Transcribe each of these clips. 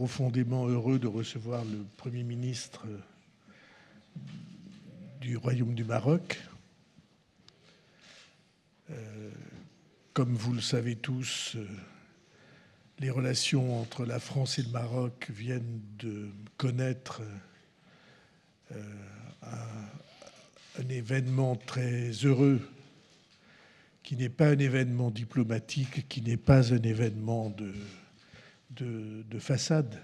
profondément heureux de recevoir le Premier ministre du Royaume du Maroc. Comme vous le savez tous, les relations entre la France et le Maroc viennent de connaître un événement très heureux, qui n'est pas un événement diplomatique, qui n'est pas un événement de façade,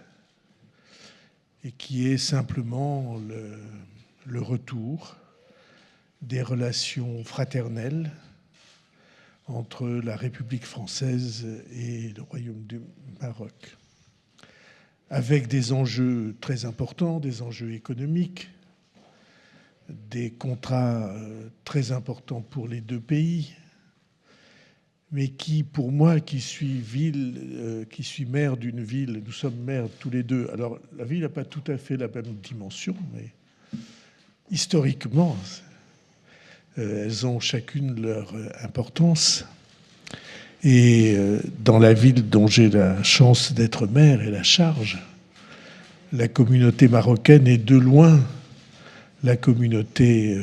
et qui est simplement le retour des relations fraternelles entre la République française et le Royaume du Maroc, avec des enjeux très importants, des enjeux économiques, des contrats très importants pour les deux pays, mais qui, pour moi, qui suis maire d'une ville, nous sommes maires tous les deux. Alors, la ville n'a pas tout à fait la même dimension, mais historiquement, elles ont chacune leur importance. Et dans la ville dont j'ai la chance d'être maire et la charge, la communauté marocaine est de loin la communauté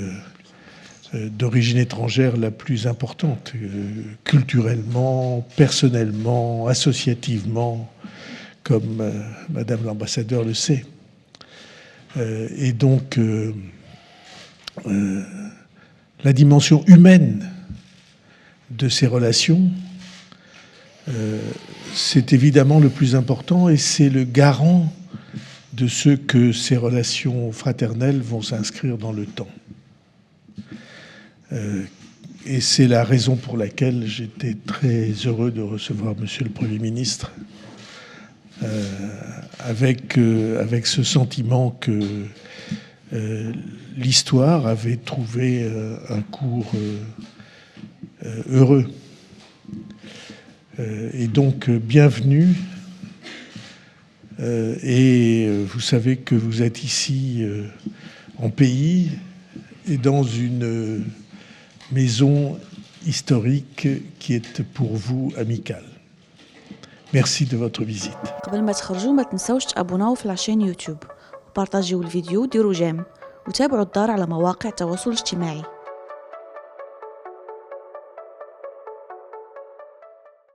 d'origine étrangère la plus importante, culturellement, personnellement, associativement, comme Madame l'ambassadeur le sait. Et donc, la dimension humaine de ces relations, c'est évidemment le plus important et c'est le garant de ce que ces relations fraternelles vont s'inscrire dans le temps. Et c'est la raison pour laquelle j'étais très heureux de recevoir Monsieur le Premier ministre, avec ce sentiment que l'histoire avait trouvé un cours heureux. Et donc, bienvenue. Et vous savez que vous êtes ici en pays et dans une maison historique qui est pour vous amicale. Merci de votre visite. قبل ما تخرجوا ما تنسوش تابوناو في العشان يوتيوب وبارطاجيو الفيديو وديروا جيم وتابعوا الدار على مواقع التواصل الاجتماعي.